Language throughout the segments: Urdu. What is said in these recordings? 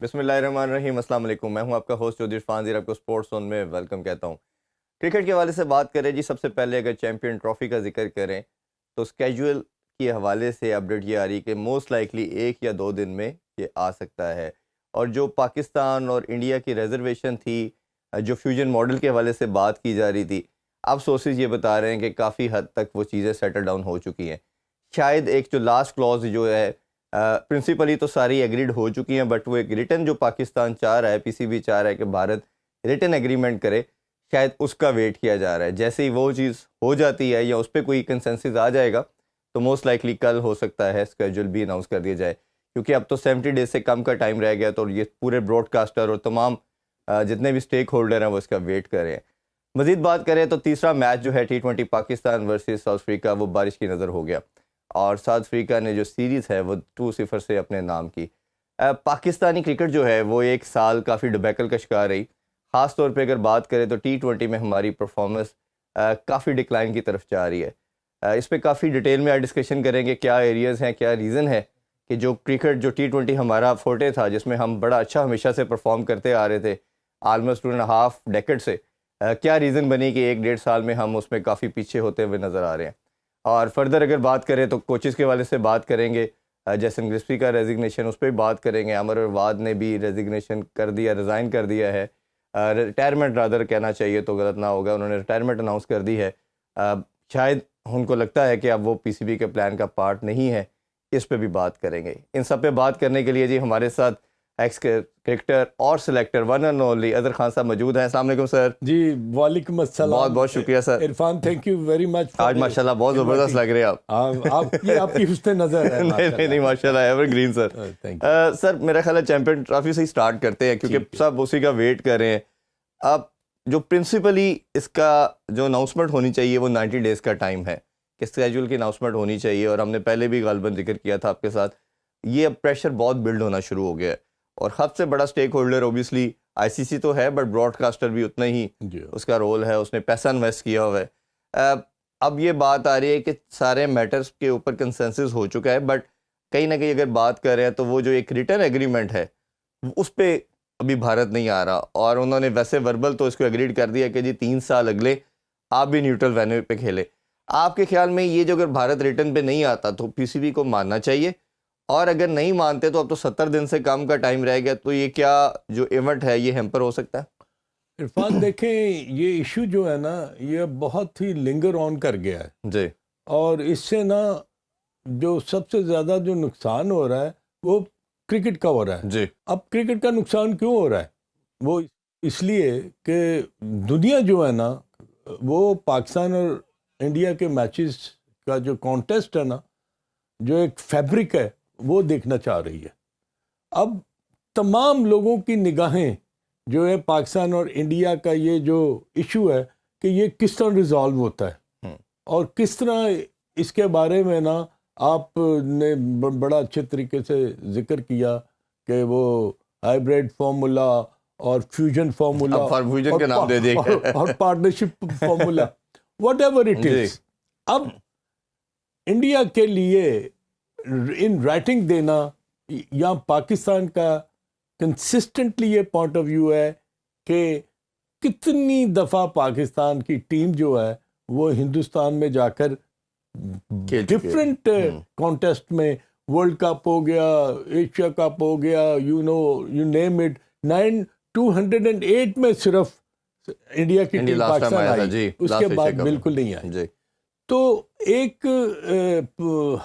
بسم اللہ الرحمن الرحیم. السلام علیکم. میں ہوں آپ کا ہوسٹ چودھری عرفان زیر. آپ کو سپورٹس زون میں ویلکم کہتا ہوں. کرکٹ کے حوالے سے بات کریں جی، سب سے پہلے اگر چیمپئن ٹرافی کا ذکر کریں تو اسکیجول کے حوالے سے اپڈیٹ یہ آ رہی کہ موسٹ لائکلی 1 یا 2 دن میں یہ آ سکتا ہے. اور جو پاکستان اور انڈیا کی ریزرویشن تھی، جو فیوژن ماڈل کے حوالے سے بات کی جا رہی تھی، اب سورسز یہ بتا رہے ہیں کہ کافی حد تک وہ چیزیں سیٹل ڈاؤن ہو چکی ہیں. شاید ایک جو لاسٹ کلوز جو ہے پرنسپلی تو ساری ایگریڈ ہو چکی ہیں، بٹ وہ ایک ریٹن جو پاکستان چاہ رہا ہے، پی سی بی چاہ رہا ہے کہ بھارت ریٹن ایگریمنٹ کرے، شاید اس کا ویٹ کیا جا رہا ہے. جیسے ہی وہ چیز ہو جاتی ہے یا اس پہ کوئی کنسنسس آ جائے گا تو موسٹ لائکلی کل ہو سکتا ہے اسکیجول بھی اناؤنس کر دیا جائے، کیونکہ اب تو 70 ڈیز سے کم کا ٹائم رہ گیا. تو یہ پورے براڈ کاسٹر اور تمام جتنے بھی اسٹیک ہولڈر ہیں وہ اس کا ویٹ کر رہے ہیں. مزید بات کریں تو تیسرا میچ جو ہے T20 Pakistan versus South Africa, وہ بارش کی نظر ہو گیا اور ساؤتھ افریقہ نے جو سیریز ہے وہ 2-0 سے اپنے نام کی. پاکستانی کرکٹ جو ہے وہ ایک سال کافی ڈبیکل کا شکار رہی. خاص طور پہ اگر بات کریں تو T20 میں ہماری پرفارمنس کافی ڈکلائن کی طرف جا رہی ہے. اس پہ کافی ڈیٹیل میں ڈسکشن کریں گے، کیا ایریاز ہیں، کیا ریزن ہے کہ جو کرکٹ جو T20 ہمارا فورٹے تھا، جس میں ہم بڑا اچھا ہمیشہ سے پرفارم کرتے آ رہے تھے آلموسٹ 2.5 ڈیکڈ سے، کیا ریزن بنی کہ 1-1.5 سال میں ہم اس میں کافی پیچھے ہوتے ہوئے نظر آ رہے ہیں. اور فردر اگر بات کریں تو کوچز کے حوالے سے بات کریں گے. جیسن گرسپی کا ریزگنیشن، اس پہ بات کریں گے. عمر واد نے بھی ریزگنیشن کر دیا، ریزائن کر دیا ہے، ریٹائرمنٹ رادر کہنا چاہیے تو غلط نہ ہوگا، انہوں نے ریٹائرمنٹ اناؤنس کر دی ہے. شاید ان کو لگتا ہے کہ اب وہ پی سی بی کے پلان کا پارٹ نہیں ہے. اس پہ بھی بات کریں گے. ان سب پہ بات کرنے کے لیے جی ہمارے ساتھ ایکس کرکٹر اور selector one and only Azhar Khan صاحب موجود ہیں. السلام علیکم سر. جی وعلیکم السلام. بہت بہت شکریہ sir. Irfan thank you very much. آج ماشاءاللہ بہت زبردست لگ رہے ہیں آپ کی حسن نظر ہے. نہیں ماشاءاللہ ایور گرین سر. سر میرا خیال ہے چیمپئن ٹرافی سے ہی سٹارٹ کرتے ہیں کیونکہ سب اسی کا ویٹ کر رہے ہیں. اب جو پرنسپلی اس کا جو اناؤنسمنٹ ہونی چاہیے وہ 90 ڈیز کا ٹائم ہے کہ اسکیجول کی اناؤنسمنٹ ہونی چاہیے، اور ہم نے پہلے بھی غالباً ذکر کیا تھا آپ کے ساتھ. یہ اب پریشر بہت بلڈ ہونا شروع ہو گیا ہے، اور سب سے بڑا سٹیک ہولڈر اوبیسلی آئی سی سی تو ہے، بٹ براڈ کاسٹر بھی اتنا ہی اس کا رول ہے، اس نے پیسہ انویسٹ کیا ہوا ہے. اب یہ بات آ رہی ہے کہ سارے میٹرز کے اوپر کنسنسس ہو چکا ہے، بٹ کہیں نہ کہیں اگر بات کر رہے ہیں تو وہ جو ایک ریٹرن ایگریمنٹ ہے اس پہ ابھی بھارت نہیں آ رہا. اور انہوں نے ویسے وربل تو اس کو ایگریڈ کر دیا کہ جی 3 سال اگلے آپ بھی نیوٹرل وینیو پہ کھیلے. آپ کے خیال میں یہ جو اگر بھارت ریٹرن پہ نہیں آتا تو پی سی بی کو ماننا چاہیے، اور اگر نہیں مانتے تو اب تو 70 دن سے کم کا ٹائم رہ گیا، تو یہ کیا جو ایونٹ ہے یہ ہیمپر ہو سکتا ہے؟ عرفان دیکھیں یہ ایشو جو ہے نا یہ بہت ہی لنگر آن کر گیا ہے جی، اور اس سے نا جو سب سے زیادہ جو نقصان ہو رہا ہے وہ کرکٹ کا ہو رہا ہے. جی اب کرکٹ کا نقصان کیوں ہو رہا ہے؟ وہ اس لیے کہ دنیا جو ہے نا وہ پاکستان اور انڈیا کے میچز کا جو کانٹیسٹ ہے نا، جو ایک فیبرک ہے وہ دیکھنا چاہ رہی ہے. اب تمام لوگوں کی نگاہیں جو ہے پاکستان اور انڈیا کا یہ جو ایشو ہے کہ یہ کس طرح ریزالو ہوتا ہے، اور کس طرح اس کے بارے میں نا آپ نے بڑا اچھے طریقے سے ذکر کیا کہ وہ ہائیبریڈ فارمولا اور فیوژن فارمولا اور partnership formula what ever it is. اب انڈیا کے لیے ان رائٹنگ دینا یا پاکستان کا کنسسٹنٹلی یہ پوائنٹ آف ویو ہے کہ کتنی دفعہ پاکستان کی ٹیم جو ہے وہ ہندوستان میں جا کر ڈفرینٹ کانٹیسٹ میں، ورلڈ کپ ہو گیا، ایشیا کپ ہو گیا، یو نیم اٹ، 208 میں صرف انڈیا کی ٹیم پاکستان آئی، اس کے بعد بالکل نہیں آئی. تو ایک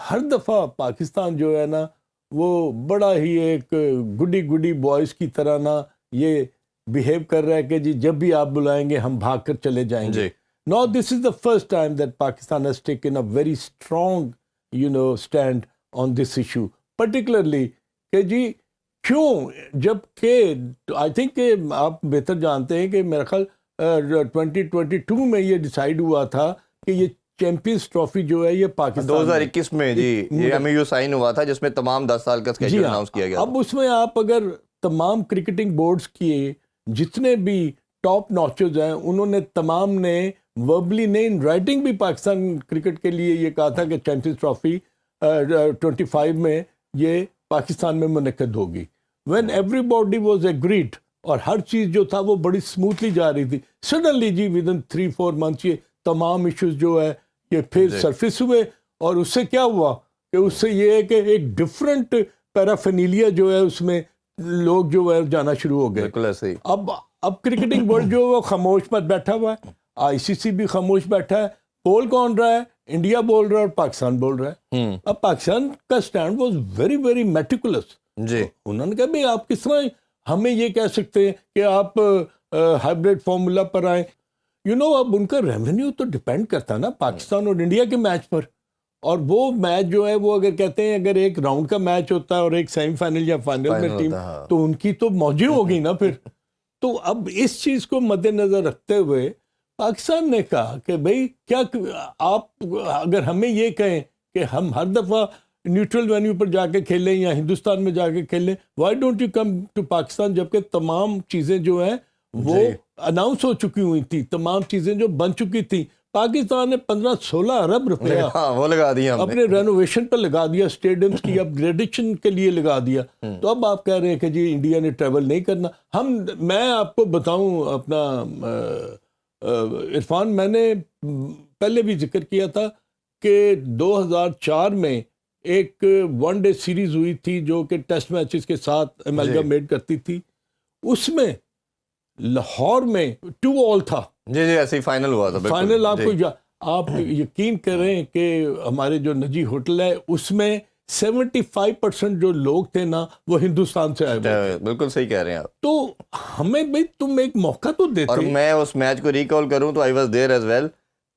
ہر دفعہ پاکستان جو ہے نا وہ بڑا ہی ایک گڈی بوائز کی طرح نا یہ بیہیو کر رہا ہے کہ جی جب بھی آپ بلائیں گے ہم بھاگ کر چلے جائیں گے. Now this is the first time that Pakistan has taken a very strong stand on this issue, particularly کہ جی کیوں، جب کہ I think کہ آپ بہتر جانتے ہیں کہ میرا خیال 2022 میں یہ ڈیسائیڈ ہوا تھا کہ یہ چیمپئنز ٹرافی جو ہے یہ پاکستان 2021 میں جی یہ ایم یو سائن ہوا تھا جس میں تمام 10 سال کا اسکیجول اناؤنس کیا گیا. اب اس میں آپ اگر تمام کرکٹنگ بورڈز کی جتنے بھی ٹاپ ناچز ہیں انہوں نے تمام نے وربلی نے ان رائٹنگ بھی پاکستان کرکٹ کے لیے یہ کہا تھا کہ چیمپئنز ٹرافی 25 میں یہ پاکستان میں منعقد ہوگی. when everybody was agreed اور ہر چیز جو تھا وہ بڑی اسموتھلی جا رہی تھی, سڈنلی جی ود ان 3-4 months یہ تمام ایشوز جو ہے یہ پھر سرفیس ہوئے, اور اس سے کیا ہوا کہ اس سے یہ ہے کہ ایک ڈفرینٹ پیرافینیلیا جو ہے اس میں لوگ جو ہے جانا شروع ہو گئے. بالکل ایسے ہی. اب کرکٹنگ ورلڈ جو ہے وہ خاموش پر بیٹھا ہوا ہے, آئی سی سی بھی خاموش بیٹھا ہے, بول کون رہا ہے, انڈیا بول رہا ہے اور پاکستان بول رہا ہے. اب پاکستان کا اسٹینڈ واز ویری ویری میٹیکولس. جی انہوں نے کہا بھائی آپ کس طرح ہمیں یہ کہہ سکتے ہیں کہ آپ ہائیبریڈ فارمولا پر آئیں. اب ان کا ریونیو تو ڈپینڈ کرتا ہے نا پاکستان اور انڈیا کے میچ پر, اور وہ میچ جو ہے وہ اگر کہتے ہیں اگر ایک راؤنڈ کا میچ ہوتا ہے اور ایک سیمی فائنل یا فائنل میں ٹیم, تو ان کی تو موجیں ہو گئی نا پھر. تو اب اس چیز کو مد نظر رکھتے ہوئے پاکستان نے کہا کہ بھائی کیا آپ اگر ہمیں یہ کہیں کہ ہم ہر دفعہ نیوٹرل وینیو پر جا کے کھیلیں یا ہندوستان میں جا کے کھیلیں, why don't you come to Pakistan, جبکہ تمام چیزیں جو ہیں وہ اناؤنس ہو چکی ہوئی تھی, تمام چیزیں جو بن چکی تھی. پاکستان نے 15-16 ارب روپیہ وہ لگا دیا اپنے رینوویشن پر لگا دیا, اسٹیڈیمز کی اپ گریڈیشن کے لیے لگا دیا. تو اب آپ کہہ رہے ہیں کہ جی انڈیا نے ٹریول نہیں کرنا. میں آپ کو بتاؤں اپنا عرفان, میں نے پہلے بھی ذکر کیا تھا کہ 2004 میں ایک ون ڈے سیریز ہوئی تھی جو کہ ٹیسٹ میچز کے ساتھ ایملگامیٹ کرتی تھی. اس میں لاہور میں 2-all تھا. جی ایسے ہی فائنل ہوا تھا. فائنل آپ یقین کریں کہ ہمارے جو نجی ہوٹل ہے اس میں 75% جو لوگ تھے نا وہ ہندوستان سے آئے ہوئے. بالکل صحیح کہہ رہے ہیں آپ. تو ہمیں بھائی تم ایک موقع تو دیتے. اور میں اس میچ کو ریکال کروں تو I was there as well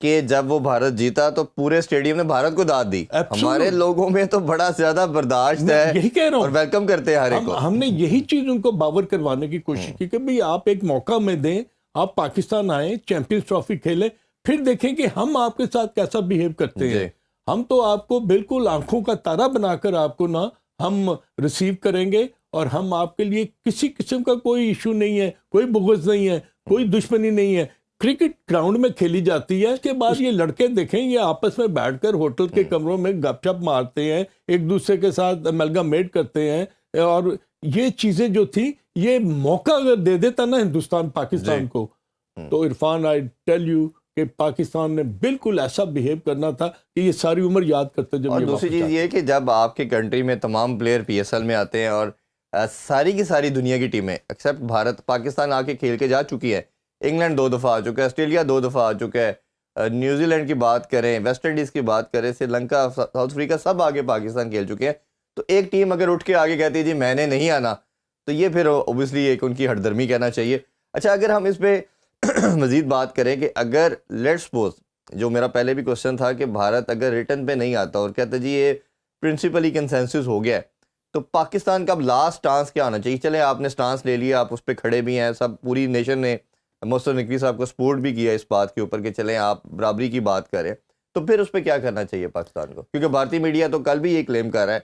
کہ جب وہ بھارت جیتا تو پورے اسٹیڈیم نے بھارت کو داد دی. ہمارے لوگوں میں تو بڑا زیادہ برداشت ہے, یہی کہہ رہا ہوں, اور ویلکم کرتے ہیں ہر ایک کو. ہم نے یہی چیز ان کو باور کروانے کی کوشش کی کہ بھئی آپ ایک موقع میں دیں, آپ پاکستان آئیں, چیمپئنز ٹرافی کھیلیں, پھر دیکھیں کہ ہم آپ کے ساتھ کیسا بیہیو کرتے ہیں. ہم تو آپ کو بالکل آنکھوں کا تارا بنا کر آپ کو نا ہم ریسیو کریں گے, اور ہم آپ کے لیے کسی قسم کا کوئی ایشو نہیں ہے, کوئی بغض نہیں ہے, کوئی دشمنی نہیں ہے. کرکٹ گراؤنڈ میں کھیلی جاتی ہے. اس کے بعد یہ لڑکے دیکھیں یہ آپس میں بیٹھ کر ہوٹل کے کمروں میں گپ شپ مارتے ہیں, ایک دوسرے کے ساتھ ایملگامیٹ کرتے ہیں, اور یہ چیزیں جو تھی یہ موقع اگر دے دیتا نا ہندوستان پاکستان کو, تو عرفان آئی ٹیل یو کہ پاکستان نے بالکل ایسا بیہیو کرنا تھا کہ یہ ساری عمر یاد کرتے. جب اور دوسری چیز یہ ہے کہ جب آپ کے کنٹری میں تمام پلیئر پی ایس ایل میں آتے ہیں, اور ساری کی ساری دنیا کی ٹیمیں ایکسیپٹ بھارت پاکستان آ کے کھیل کے جا چکی ہے. انگلینڈ 2 دفعہ آ چکا ہے, آسٹریلیا 2 دفعہ آ چکا ہے, نیوزی لینڈ کی بات کریں, ویسٹ انڈیز کی بات کریں, سری لنکا, ساؤتھ افریقہ, سب آگے پاکستان کھیل چکے ہیں. تو ایک ٹیم اگر اٹھ کے آگے کہتی ہے جی میں نے نہیں آنا, تو یہ پھر اوبیسلی ایک ان کی ہردرمی کہنا چاہیے. اچھا اگر ہم اس پہ مزید بات کریں کہ اگر لیٹ سپوز, جو میرا پہلے بھی کوشچن تھا کہ بھارت اگر ریٹرن پہ نہیں آتا اور کہتا جی یہ پرنسپلی کنسنسس ہو گیا ہے, تو پاکستان کا اب لاسٹ سٹانس کیا ہونا چاہیے؟ چلیں آپ نے سٹانس لے لیا, آپ اس پہ کھڑے بھی ہیں, سب پوری نیشن نے محسن نقوی صاحب کو سپورٹ بھی کیا اس بات کے اوپر کہ چلیں آپ برابری کی بات کریں, تو پھر اس پہ کیا کرنا چاہیے پاکستان کو؟ کیونکہ بھارتی میڈیا تو کل بھی یہ کلیم کر رہا ہے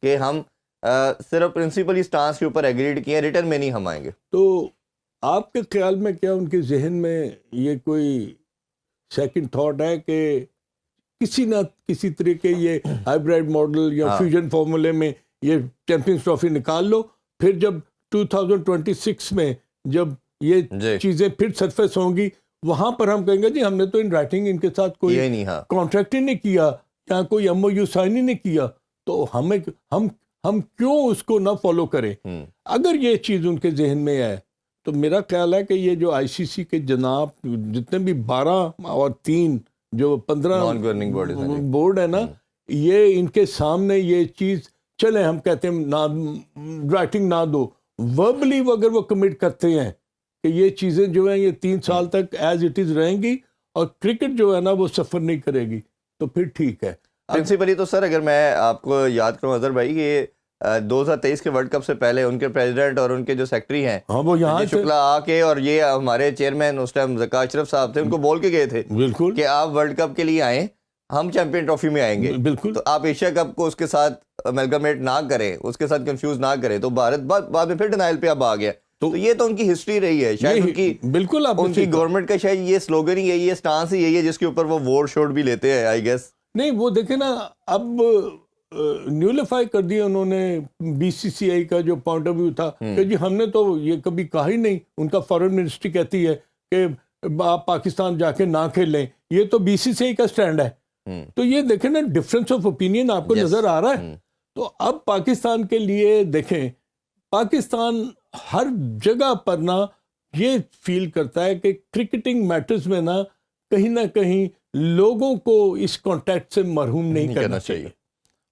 کہ ہم صرف پرنسپلی سٹانس کے اوپر ایگریڈ کیے, ریٹرن میں نہیں ہم آئیں گے. تو آپ کے خیال میں کیا ان کے ذہن میں یہ کوئی سیکنڈ تھاٹ ہے کہ کسی نہ کسی طریقے یہ ہائیبریڈ ماڈل یا فیوژن فارمولے میں یہ چیمپئنز ٹرافی نکال لو, پھر جب 2026 میں جب یہ چیزیں پھر سرفیس ہوں گی وہاں پر ہم کہیں گے جی ہم نے تو ان رائٹنگ ان کے ساتھ کوئی کانٹریکٹ ہی نہیں کیا یا کوئی ایم او یو سائن ہی نہیں کیا, تو ہم کیوں اس کو نہ فالو کریں؟ اگر یہ چیز ان کے ذہن میں ہے تو میرا خیال ہے کہ یہ جو آئی سی سی کے جناب جتنے بھی 12 اور 3 جو 15 بورڈ ہے نا, یہ ان کے سامنے یہ چیز چلیں ہم کہتے ہیں نہ رائٹنگ نہ دو, وربلی اگر وہ کمٹ کرتے ہیں کہ یہ چیزیں جو ہیں یہ 3 سال تک ایز اٹ از رہیں گی اور کرکٹ جو ہے نا وہ سفر نہیں کرے گی, تو پھر ٹھیک ہے. پرنسپلی تو سر اگر میں آپ کو یاد کروں اظہر بھائی کہ 2023 کے ورلڈ کپ سے پہلے ان کے پریزیڈنٹ اور ان کے جو سیکٹری ہیں وہ یہاں شکلا آ کے, اور یہ ہمارے چیئرمین اس ٹائم ذکا اشرف صاحب تھے, ان کو بول کے گئے تھے بالکل کہ آپ ورلڈ کپ کے لیے آئیں, ہم چیمپئن ٹرافی میں آئیں گے. بالکل, تو آپ ایشیا کپ کو اس کے ساتھ امیلگمیٹ نہ کریں, اس کے ساتھ کنفیوز نہ کریں. تو بھارت بعد میں پھر ڈینائل پہ اب آ گیا. تو یہ تو ان کی ہسٹری رہی ہے, شاید ان کی بالکل ان کی گورنمنٹ کا شاید یہ سلوگن ہی یہی ہے, سٹانس ہی یہی ہے جس کے اوپر وہ ووٹ شوٹ بھی لیتے ہیں آئی گیس. نہیں وہ دیکھیں نا, اب نیولیفائی کر دیا انہوں نے بی سی سی آئی کا جو پوائنٹ آف ویو تھا کہ جی ہم نے تو یہ کبھی کہا ہی نہیں. ان کا فارن منسٹری کہتی ہے کہ آپ پاکستان جا کے نہ کھیلیں, یہ تو بی سی سی آئی کا سٹینڈ ہے. تو یہ دیکھیں نا, ڈفرینس آف اوپینین آپ کو نظر آ رہا ہے. تو اب پاکستان کے لیے دیکھیں, پاکستان ہر جگہ پر نا یہ فیل کرتا ہے کہ کرکٹنگ میٹرز میں نا کہیں لوگوں کو اس کانٹیکٹ سے محروم نہیں کرنا چاہیے.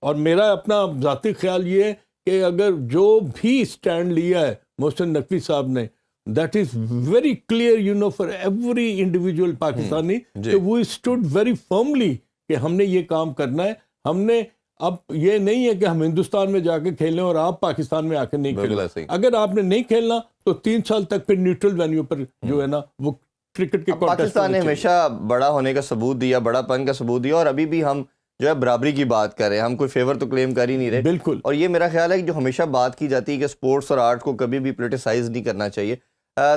اور میرا اپنا ذاتی خیال یہ ہے کہ اگر جو بھی سٹینڈ لیا ہے محسن نقوی صاحب نے, that is very clear, you know, for every individual Pakistani, کہ we stood very firmly کہ ہم نے یہ کام کرنا ہے. ہم نے اب یہ نہیں ہے کہ ہم ہندوستان میں جا کے کھیلیں اور آپ پاکستان میں آ کے نہیں کھیلیں. اگر آپ نے نہیں کھیلنا تو 3 سال تک پھر نیوٹرل وینیو پر جو ہے نا وہ کرکٹ کے پاکستان نے ہمیشہ بڑا ہونے کا ثبوت دیا, بڑا پن کا ثبوت دیا, اور ابھی بھی ہم جو ہے برابری کی بات کر رہے ہیں, ہم کوئی فیور تو کلیم کر ہی نہیں رہے. بالکل. اور یہ میرا خیال ہے کہ جو ہمیشہ بات کی جاتی ہے کہ سپورٹس اور آرٹ کو کبھی بھی پولیٹیسائز نہیں کرنا چاہیے.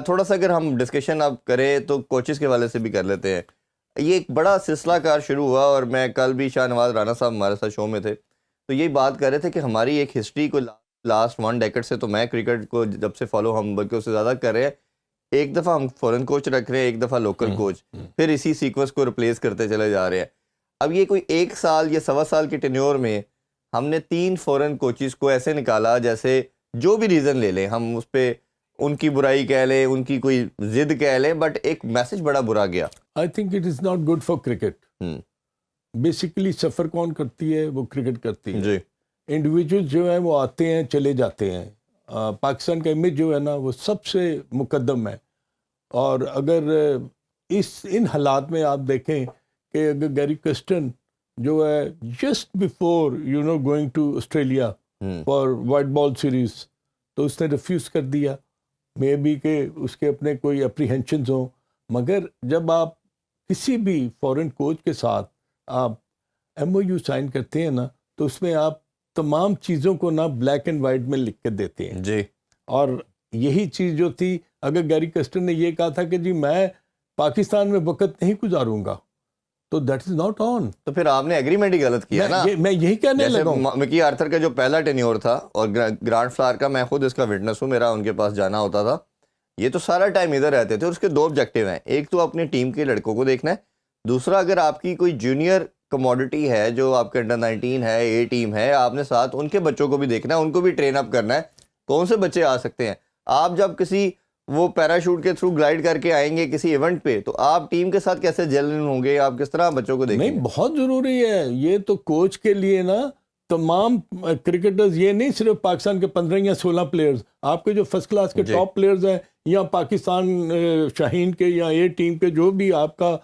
تھوڑا سا اگر ہم ڈسکشن اب کریں تو کوچز کے والے سے بھی کر لیتے ہیں. یہ ایک بڑا سلسلہ کار شروع ہوا, اور میں کل بھی شاہ نواز رانا صاحب ہمارے ساتھ شو میں تھے, تو یہی بات کر رہے تھے کہ ہماری ایک ہسٹری کو لاسٹ 1 ڈیکیڈ سے, تو میں کرکٹ کو جب سے فالو ہم بلکہ اس سے زیادہ کر رہے ہیں, ایک دفعہ ہم فورن کوچ رکھ رہے ہیں, ایک دفعہ لوکل کوچ, پھر اسی سیکوینس کو ریپلیس کرتے چلے جا رہے ہیں. اب یہ کوئی 1 سال یا 1.25 سال کے ٹینیور میں ہم نے 3 فورن کوچز کو ایسے نکالا, جیسے جو بھی ریزن لے لیں ہم اس پہ, ان کی برائی کہہ لیں, ان کی کوئی ضد کہہ لیں, بٹ ایک میسج بڑا برا گیا. I think it is not good for cricket. Basically سفر کون کرتی ہے؟ وہ کرکٹ کرتی ہے. جی. انڈیویجول جو ہیں وہ آتے ہیں چلے جاتے ہیں. پاکستان کا امیج جو ہے نا وہ سب سے مقدم ہے. اور اگر ان حالات میں آپ دیکھیں کہ اگر گیری کرسٹن جو ہے just before going to Australia for white ball series, تو اس نے ریفیوز کر دیا. مے بی کہ اس کے اپنے کوئی اپریہینشنز ہوں, مگر جب آپ کسی بھی فورن کوچ کے ساتھ آپ ایم او یو سائن کرتے ہیں نا, تو اس میں آپ تمام چیزوں کو نا بلیک اینڈ وائٹ میں لکھ کے دیتے ہیں. جی. اور یہی چیز جو تھی, اگر گیری کرسٹن نے یہ کہا تھا کہ جی میں پاکستان میں وقت نہیں گزاروں گا, تو دیٹ از ناٹ آن. تو پھر آپ نے ایگریمنٹ ہی غلط کیا نا. میں یہی کہنے لگا ہوں. مکی آرتھر کا جو پہلا ٹینیور تھا, اور گرانٹ فلاور کا, میں خود اس کا وٹنس ہوں, میرا ان کے پاس جانا ہوتا تھا. یہ تو سارا ٹائم ادھر رہتے تھے, اور اس کے 2 آبجیکٹیو ہیں. ایک تو اپنی ٹیم کے لڑکوں کو دیکھنا ہے, دوسرا اگر آپ کی کوئی جونیئر کموڈٹی ہے جو آپ کے انڈر 19 ہے, اے ٹیم ہے, آپ نے ساتھ ان کے بچوں کو بھی دیکھنا ہے, ان کو بھی ٹرین اپ کرنا ہے. کون سے بچے آ سکتے ہیں؟ آپ جب کسی وہ پیراشوٹ کے تھرو گلائڈ کر کے آئیں گے کسی ایونٹ پہ, تو آپ ٹیم کے ساتھ کیسے جیل ہوں گے؟ آپ کس طرح بچوں کو دیکھیں گے؟ نہیں, بہت ضروری ہے یہ تو کوچ کے لیے نا. تمام کرکٹرز, یہ نہیں صرف پاکستان کے 15 یا 16 پلیئرز, آپ کے جو فرسٹ کلاس کے ٹاپ پلیئرز ہیں, یا پاکستان شاہین کے یا اے ٹیم کے جو بھی آپ کا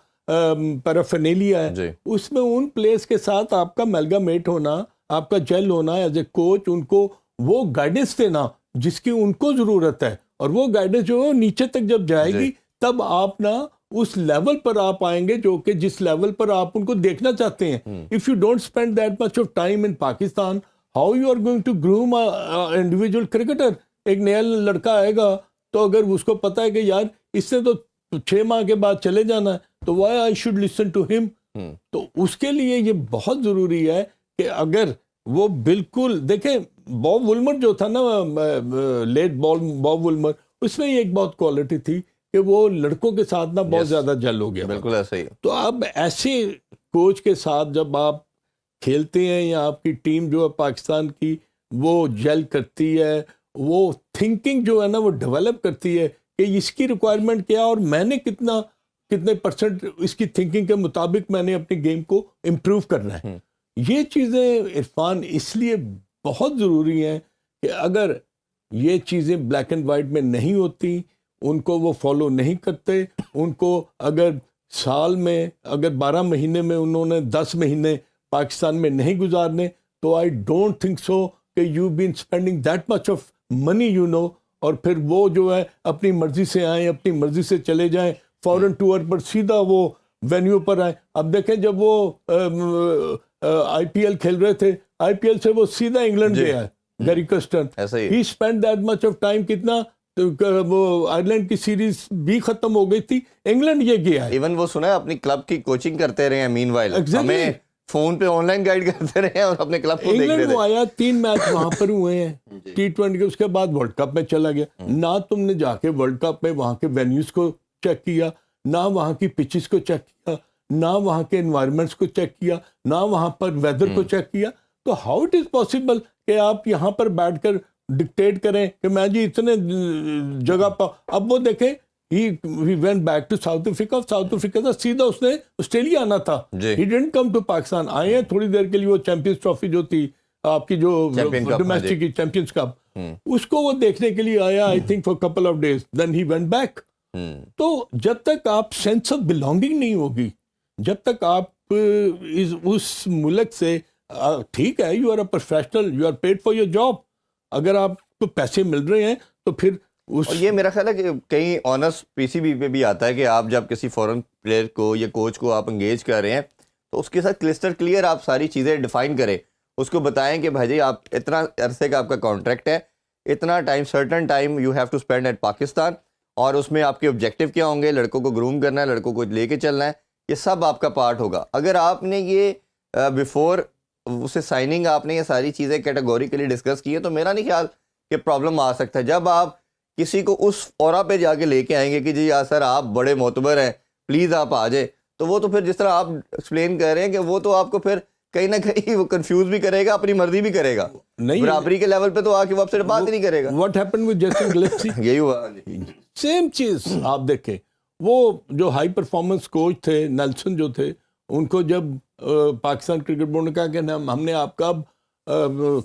پیرافینیلیا ہے, اس میں ان پلیئرز کے ساتھ آپ کا میلگامیٹ ہونا, آپ کا جیل ہونا ایز اے کوچ, ان کو وہ گائیڈنس دینا جس کی ان کو ضرورت ہے. اور وہ گائیڈنس جو نیچے تک جب جائے گی, تب آپ نا اس لیول پر آپ آئیں گے جو کہ جس لیول پر آپ ان کو دیکھنا چاہتے ہیں. If you don't spend that much of time in Pakistan, how you are going to groom an individual cricketer? ایک نیا لڑکا آئے گا, تو اگر اس کو پتا ہے کہ یار اس سے تو 6 ماہ کے بعد چلے جانا ہے, تو why I should listen to him? تو اس کے لیے یہ بہت ضروری ہے کہ اگر وہ بالکل دیکھیں, باب وولمر جو تھا نا, لیٹ باب وولمر, اس میں یہ ایک بہت کوالٹی تھی کہ وہ لڑکوں کے ساتھ نا بہت زیادہ جل ہو گیا. بالکل ایسا ہی. تو اب ایسے کوچ کے ساتھ جب آپ کھیلتے ہیں, یا آپ کی ٹیم جو ہے پاکستان کی وہ جیل کرتی ہے, وہ تھنکنگ جو ہے نا وہ ڈیولپ کرتی ہے کہ اس کی ریکوائرمنٹ کیا, اور میں نے کتنے پرسنٹ اس کی تھنکنگ کے مطابق میں نے اپنی گیم کو امپروو کرنا ہے. یہ چیزیں عرفان اس لیے بہت ضروری ہیں کہ اگر یہ چیزیں بلیک اینڈ وائٹ میں نہیں ہوتی, ان کو وہ فالو نہیں کرتے, ان کو اگر سال میں اگر 12 مہینے میں انہوں نے 10 مہینے پاکستان میں نہیں گزارنے, تو آئی ڈونٹ تھنک سو کہ you been spending that much of money اور پھر وہ جو ہے اپنی مرضی سے آئیں, اپنی مرضی سے چلے جائیں, فورن ٹور پر سیدھا وہ وینیو پر آئیں. اب دیکھیں جب وہ آئی پی ایل کھیل رہے تھے, آئی پی ایل سے وہ سیدھا انگلینڈ گیا ہے, Gary Kirsten. He spend that much of time. کتنا وہ آئرلینڈ کی سیریز بھی ختم ہو گئی تھی, انگلینڈ یہ گیا ہے. ایون وہ سنا ہے اپنی کلب کی کوچنگ کرتے رہے ہیں مین وائل. ہمیں فون پہ آن لائن گائیڈ کرتے رہے اور اپنے کلب کو دیکھ رہے انگلینڈ تھے. وہ آیا 3 میچ وہاں پر ہوئے ہیں T20 کے, اس کے بعد ورلڈ کپ میں چلا گیا. نہ تم نے جا کے ورلڈ کپ میں وہاں کے وینیوز کو چیک کیا, نہ وہاں کی پچز کو چیک کیا, نہ وہاں کے انوائرمنٹس کو چیک کیا, نہ وہاں پر ویدر کو چیک کیا. تو ہاؤ اٹ از پاسبل کہ آپ یہاں پر بیٹھ کر ڈکٹیٹ کریں کہ میں جی اتنے جگہ پر. اب وہ دیکھیں he went back to South Africa. South Africa تھا سیدھا, اس نے آسٹریلیا آنا تھا. He didn't come to Pakistan. آئے ہیں تھوڑی دیر کے لیے, وہ چیمپئنز ٹرافی جو تھی آپ کی جو ڈومیسٹک کی چیمپئنز کپ, اس کو وہ دیکھنے کے لیے آیا I think for couple of days. Then he went back. تو جب تک آپ سینس آف بلانگنگ نہیں ہوگی, جب تک آپ اس ملک سے, ٹھیک ہے you are a professional, you are paid for your job, اگر آپ کو پیسے مل رہے ہیں تو پھر اور یہ میرا خیال ہے کہ کہیں آنرس پی سی بی پہ بھی آتا ہے کہ آپ جب کسی فورن پلیئر کو یا کوچ کو آپ انگیج کر رہے ہیں تو اس کے ساتھ کلسٹر کلیئر آپ ساری چیزیں ڈیفائن کریں, اس کو بتائیں کہ بھائی آپ اتنا عرصے کا آپ کا کانٹریکٹ ہے, اتنا time certain time you have to spend at Pakistan, اور اس میں آپ کے آبجیکٹیو کیا ہوں گے, لڑکوں کو گروم کرنا ہے, لڑکوں کو لے کے چلنا ہے, یہ سب آپ کا پارٹ ہوگا. اگر آپ نے یہ بیفور اسے سائننگ آپ نے یہ ساری چیزیں کیٹیگوریکلی ڈسکس کی ہے تو میرا نہیں خیال کہ پرابلم آ سکتا ہے. جب آپ کسی کو اس فورا پہ جا کے لے کے آئیں گے کہ جی سر آپ بڑے معتبر ہیں پلیز آپ آ جائیں, تو وہ تو پھر جس طرح آپ ایکسپلین کر رہے ہیں کہ وہ تو آپ کو پھر کہیں نہ کہیں وہ کنفیوز بھی کرے گا, اپنی مرضی بھی کرے گا, برابری کے لیول پہ تو آ کے وہ آپ سے بات ہی نہیں کرے گا. What happened with Jason Gillespie? یہی ہوا سیم چیز آپ دیکھیں, وہ جو ہائی پرفارمنس کوچ تھے نیلسن جو تھے, ان کو جب پاکستان کرکٹ بورڈ نے کہا کہ ہم نے آپ کا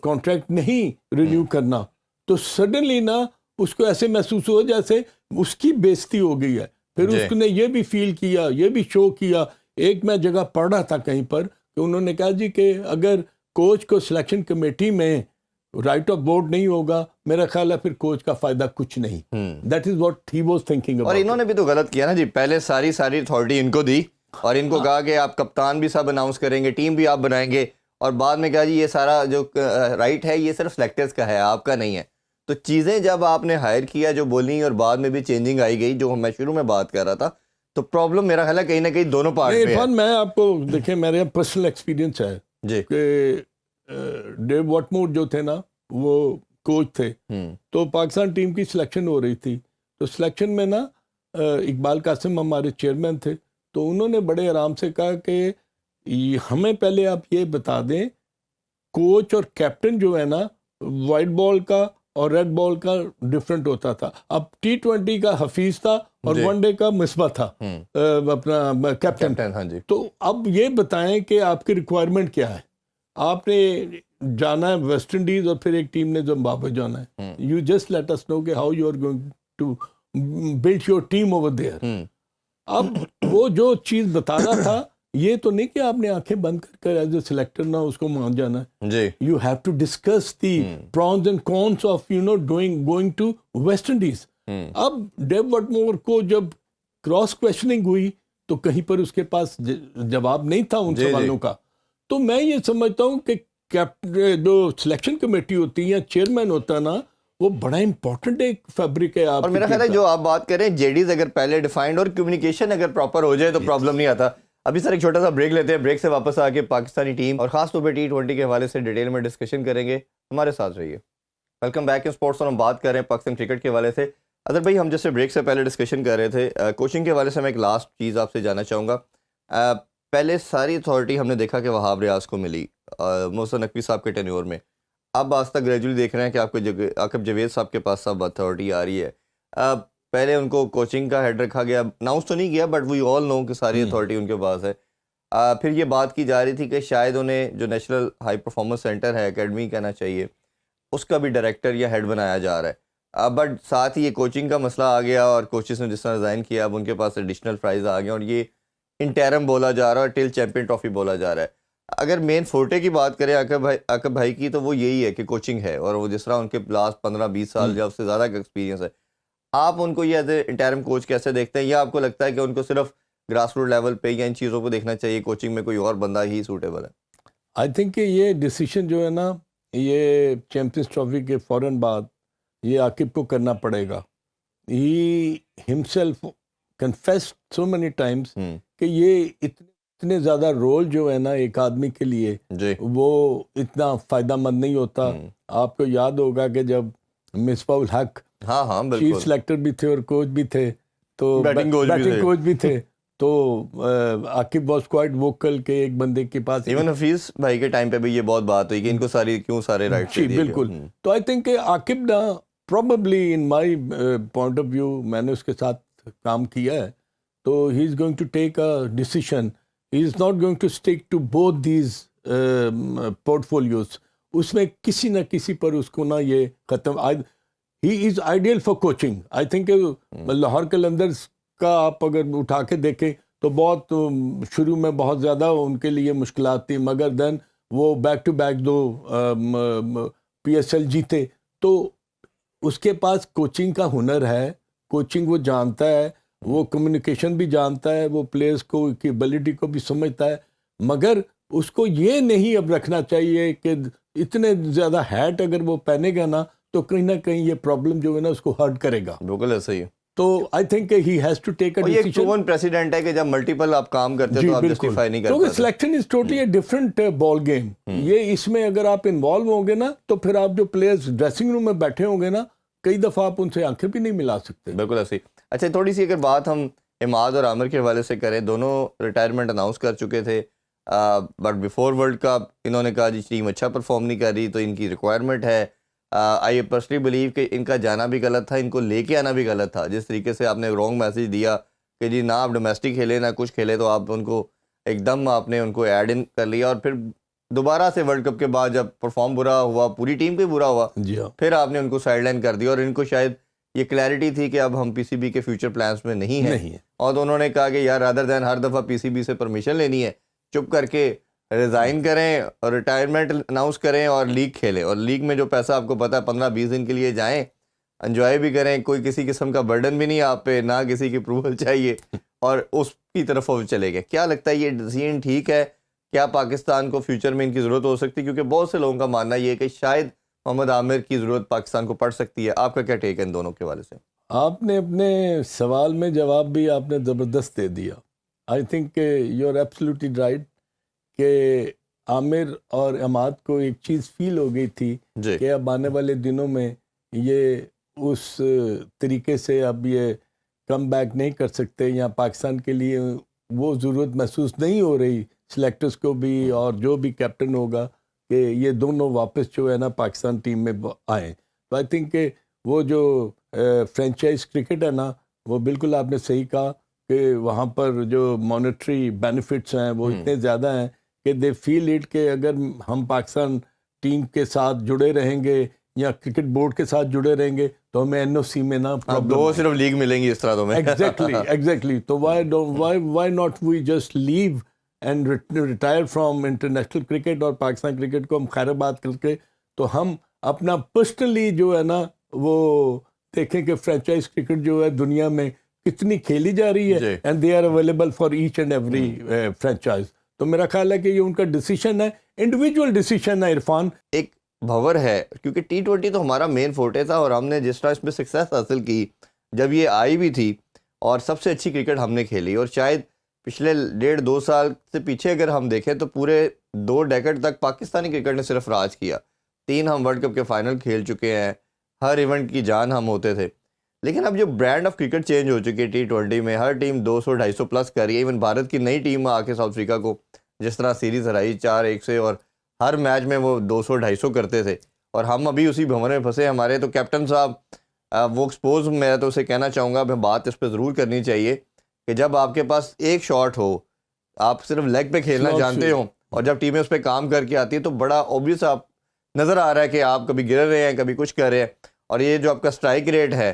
کانٹریکٹ نہیں رینیو کرنا, تو سڈنلی نا اس کو ایسے محسوس ہوا جیسے اس کی بےزتی ہو گئی ہے. پھر اس نے یہ بھی فیل کیا, یہ بھی شو کیا. ایک میں جگہ پڑھ رہا تھا کہیں پر کہ انہوں نے کہا جی کہ اگر کوچ کو سلیکشن کمیٹی میں رائٹ آف بورڈ نہیں ہوگا, میرا خیال ہے پھر کوچ کا فائدہ کچھ نہیں. That is what he was thinking. اور انہوں نے بھی تو غلط کیا نا جی, پہلے ساری اتھارٹی ان کو دی اور ان کو کہا کہ آپ کپتان بھی سب اناؤنس کریں گے, ٹیم بھی آپ بنائیں گے, اور بعد میں کہا جی یہ سارا جو رائٹ ہے یہ صرف سلیکٹرز کا ہے, آپ کا نہیں ہے. تو چیزیں جب آپ نے ہائر کیا جو بولی اور بعد میں بھی چینجنگ آئی گئی, جو میں شروع میں بات کر رہا تھا, تو پرابلم میرا خیال ہے کہیں نہ کہیں دونوں پارٹ پہ ہے. میں آپ کو دیکھیں, میرے پرسنل ایکسپیرینس ہے جی کہ ڈیو واٹمور جو تھے نا وہ کوچ تھے, تو پاکستان ٹیم کی سلیکشن ہو رہی تھی, تو سلیکشن میں نا اقبال قاسم ہمارے چیئرمین تھے, تو انہوں نے بڑے آرام سے کہا کہ ہمیں پہلے آپ یہ بتا دیں کوچ اور کیپٹن جو ہے نا وائٹ بال کا اور ریڈ بال کا ڈفرینٹ ہوتا تھا. اب T20 کا حفیظ تھا اور ون ڈے کا مصباح تھا اپنا کیپٹن. تو اب یہ بتائیں کہ آپ کی ریکوائرمنٹ کیا ہے. آپ نے جانا ہے ویسٹ انڈیز اور پھر ایک ٹیم نے زمبابوے جانا ہے. You just let us know کہ how you are going to build your team over there. اب وہ جو چیز بتا رہا تھا یہ تو نہیں کہ آپ نے آنکھیں بند کر ایز اے سلیکٹر نہ اس کو مان جانا ہے. You have to discuss the pros and cons of going to West Indies. اب ڈیو وٹمور کو جب کراس کویشچننگ ہوئی تو کہیں پر اس کے پاس جواب نہیں تھا ان سوالوں کا. تو میں یہ سمجھتا ہوں کہ جو سلیکشن کمیٹی ہوتی ہے یا چیئرمین ہوتا ہے نا, وہ بڑا امپورٹنٹ ایک فیبرک ہے. اور میرا خیال ہے جو آپ بات کریں جیڈیز اگر پہلے ڈیفائنڈ اور کمیونیکیشن اگر پراپر ہو جائے تو پرابلم نہیں آتا. ابھی سر ایک چھوٹا سا بریک لیتے ہیں, بریک سے واپس آ کے پاکستانی ٹیم اور خاص طور پہ T20 کے حوالے سے ڈیٹیل میں ڈسکشن کریں گے. ہمارے ساتھ رہیے. ویلکم بیک ان اسپورٹس, اور ہم بات کر رہے ہیں پاکستان کرکٹ کے حوالے سے. اظہر بھائی, ہم جیسے بریک سے پہلے ڈسکشن کر رہے تھے کوچنگ کے حوالے سے, میں ایک لاسٹ چیز آپ سے جاننا چاہوں گا. پہلے ساری اتھارٹی ہم نے دیکھا کہ وہاب ریاض کو ملی محسن نقوی صاحب کے ٹینیور میں. اب آج تک گریجولی دیکھ رہے ہیں کہ آپ کو عاقب جاوید صاحب کے پاس سب اتھارٹی آ رہی ہے. پہلے ان کو کوچنگ کا ہیڈ رکھا گیا, اناؤنس تو نہیں کیا بٹ وی آل نو کہ ساری اتھارٹی ان کے پاس ہے. پھر یہ بات کی جا رہی تھی کہ شاید انہیں جو نیشنل ہائی پرفارمنس سینٹر ہے, اکیڈمی کہنا چاہیے, اس کا بھی ڈائریکٹر یا ہیڈ بنایا جا رہا ہے. بٹ ساتھ ہی یہ کوچنگ کا مسئلہ آ گیا اور کوچز نے جس طرح ریزائن کیا, اب ان کے پاس ایڈیشنل پرائز آ گیا اور یہ انٹیرم بولا جا رہا ہے اور ٹل چیمپئن ٹرافی بولا جا رہا ہے. اگر مین فورٹے کی بات کریں عاقب بھائی کی, تو وہ یہی ہے کہ کوچنگ ہے, اور وہ جس طرح ان کے لاسٹ 15-20 سال یا اس سے زیادہ کا ایکسپیرینس ہے. آپ ان کو یہ ایز اے انٹیرم کوچ کیسے دیکھتے ہیں, یا آپ کو لگتا ہے کہ ان کو صرف گراس روٹ لیول پہ یا ان چیزوں کو دیکھنا چاہیے, کوچنگ میں کوئی اور بندہ ہی سوٹیبل ہے؟ آئی تھنک کہ یہ ڈیسیشن جو ہے نا, یہ چیمپئنز ٹرافی کے فوراً بعد یہ عاقب کو کرنا پڑے گا. ہی ہمسیلف کنفیسڈ سو مینی ٹائمز کہ یہ اتنے اتنے زیادہ رول جو ہے نا ایک آدمی کے لیے جی وہ اتنا فائدہ مند نہیں ہوتا. آپ کو یاد ہوگا کہ جب مصباح الحق ہاں ہاں چیف بالکل سلیکٹر بھی تھے اور کوچ بھی تھے, تو بیٹنگ کوچ بھی تھے. تو عاقب واز کوائٹ ووکل کہ ایک بندے کے پاس ایون حفیظ بھائی کے ٹائم پہ بھی یہ بہت بات ہوئی کہ ان کو کیوں سارے رائٹ جی بالکل. تو آئی تھنک کہ عاقب نا probably in my point of view, میں نے اس کے ساتھ کام کیا ہے, تو he is going to take a decision. He is not going to stick to both these portfolios. اس میں کسی نہ کسی پر اس کو نا یہ ختم. He is ideal for coaching. I think Lahore Qalandars کا آپ اگر اٹھا کے دیکھیں تو بہت شروع میں بہت زیادہ ان کے لیے مشکلات تھی, مگر دین وہ بیک ٹو بیک 2 PSL جیتے. تو اس کے پاس کوچنگ کا ہنر ہے, کوچنگ وہ جانتا ہے, وہ کمیونیکیشن بھی جانتا ہے, وہ پلیئرز کو کی ایبلٹی کو بھی سمجھتا ہے. مگر اس کو یہ نہیں اب رکھنا چاہیے کہ اتنے زیادہ ہیٹ اگر وہ پہنے گا نا تو کہیں نہ کہیں یہ پرابلم جو ہے نا اس کو ہرٹ کرے گا. بالکل ایسا ہی ہے. تو I think he has to take a یہ ڈیسیژن. پروون پریسیڈنٹ ہے کہ جب ملٹیپل آپ کام کرتے تو آپ جسٹیفائی نہیں کر کیونکہ پاتے. Selection is totally a different ball game. یہ اس میں اگر آپ انوالو ہوں گے نا تو پھر آپ جو پلیئرز ڈریسنگ روم میں بیٹھے ہوں گے نا کئی دفعہ آپ ان سے آنکھیں بھی نہیں ملا سکتے. بالکل ایسے ہی. اچھا تھوڑی سی اگر بات ہم اماد اور عامر کے حوالے سے کریں, دونوں ریٹائرمنٹ اناؤنس کر چکے تھے, بٹ بیفور ورلڈ کپ انہوں نے کہا جی ٹیم اچھا پرفارم نہیں کر رہی تو ان کی ریکوائرمنٹ ہے. آئی پرسنلی بلیو کہ ان کا جانا بھی غلط تھا, ان کو لے کے آنا بھی غلط تھا. جس طریقے سے آپ نے رانگ میسج دیا کہ جی نہ آپ ڈومیسٹک کھیلے نہ کچھ کھیلے, تو آپ ان کو ایک دم آپ نے ان کو ایڈ ان کر لیا, اور پھر دوبارہ سے ورلڈ کپ کے بعد جب پرفارم برا ہوا, پوری ٹیم کو برا ہوا, جی ہاں, پھر آپ نے ان کو سائڈ لائن کر دیا. اور ان کو شاید یہ کلیئرٹی تھی کہ اب ہم پی سی بی کے فیوچر پلانس میں نہیں ہیں, اور تو انہوں نے کہا کہ یار رادر دین ہر دفعہ پی سی بی سے پرمیشن لینی ہے, چپ کر کے ریزائن کریں اور ریٹائرمنٹ اناؤنس کریں اور لیگ کھیلیں. اور لیگ میں جو پیسہ آپ کو پتہ ہے 15-20 دن کے لیے جائیں, انجوائے بھی کریں, کوئی کسی قسم کا برڈن بھی نہیں آپ پہ, نہ کسی کی اپروول چاہیے, اور اس کی طرف وہ چلے گئے. کیا لگتا ہے یہ ڈیسیژن ٹھیک ہے؟ کیا پاکستان کو فیوچر میں ان کی ضرورت ہو سکتی ہے؟ کیونکہ بہت سے لوگوں کا ماننا یہ ہے کہ شاید محمد عامر کی ضرورت پاکستان کو پڑ سکتی ہے. آپ کا کیا ٹیک ہے ان دونوں کے حوالے سے؟ آپ نے اپنے سوال میں جواب بھی آپ نے زبردست دے دیا. I think you are absolutely right کہ عامر اور اماد کو ایک چیز فیل ہو گئی تھی کہ اب آنے والے دنوں میں یہ اس طریقے سے اب یہ کم بیک نہیں کر سکتے, یا پاکستان کے لیے وہ ضرورت محسوس نہیں ہو رہی سلیکٹرز کو بھی اور جو بھی کیپٹن ہوگا کہ یہ دونوں واپس جو ہے نا پاکستان ٹیم میں آئیں. تو آئی تھنک کہ وہ جو فرینچائز کرکٹ ہے نا, وہ بالکل آپ نے صحیح کہا کہ وہاں پر جو مانیٹری بینیفٹس ہیں وہ اتنے زیادہ ہیں کہ دے فیل اٹ کہ اگر ہم پاکستان ٹیم کے ساتھ جڑے رہیں گے یا کرکٹ بورڈ کے ساتھ جڑے رہیں گے تو ہمیں این او سی میں نا دو صرف لیگ ملیں گی اس طرح. تو میں ایگزیکٹلی تو why not we just leave and retire from international cricket, اور پاکستان کرکٹ کو ہم خیر آباد کر کے تو ہم اپنا پرسنلی جو ہے نا وہ دیکھیں کہ فرینچائز کرکٹ جو ہے دنیا میں کتنی کھیلی جا رہی ہے, and they are available for each and every franchise. تو میرا خیال ہے کہ یہ ان کا ڈیسیشن ہے, انڈیویجول ڈیسیشن ہے. عرفان ایک بھور ہے کیونکہ T20 تو ہمارا مین فورٹے تھا, اور ہم نے جس طرح اس میں سکسیس حاصل کی جب یہ آئی بھی تھی, اور سب سے اچھی کرکٹ ہم نے کھیلی. اور شاید پچھلے 1.5-2 سال سے پیچھے اگر ہم دیکھیں تو پورے 2 ڈیکیڈ تک پاکستانی کرکٹ نے صرف راج کیا. 3 ہم ورلڈ کپ کے فائنل کھیل چکے ہیں, ہر ایونٹ کی جان ہم ہوتے تھے. لیکن اب جو برانڈ آف کرکٹ چینج ہو چکی ہے T20 میں, ہر ٹیم 200-250 پلس کر رہی ہے. ایون بھارت کی نئی ٹیم آ کے ساؤتھ افریقہ کو جس طرح سیریز ہرائی 4-1 سے, اور ہر میچ میں وہ 200-250 کرتے تھے, اور ہم ابھی اسی بھنور میں پھنسے. ہمارے تو کیپٹن صاحب وہ ایکسپوز, میں تو اسے کہنا چاہوں گا, ہمیں بات اس پہ ضرور کرنی چاہیے کہ جب آپ کے پاس ایک شاٹ ہو, آپ صرف لیگ پہ کھیلنا جانتے ہو, اور جب ٹیمیں اس پہ کام کر کے آتی ہے تو بڑا اوبیس آپ نظر آ رہا ہے کہ آپ کبھی گر رہے ہیں, کبھی کچھ کر رہے ہیں. اور یہ جو آپ کا سٹرائک ریٹ ہے,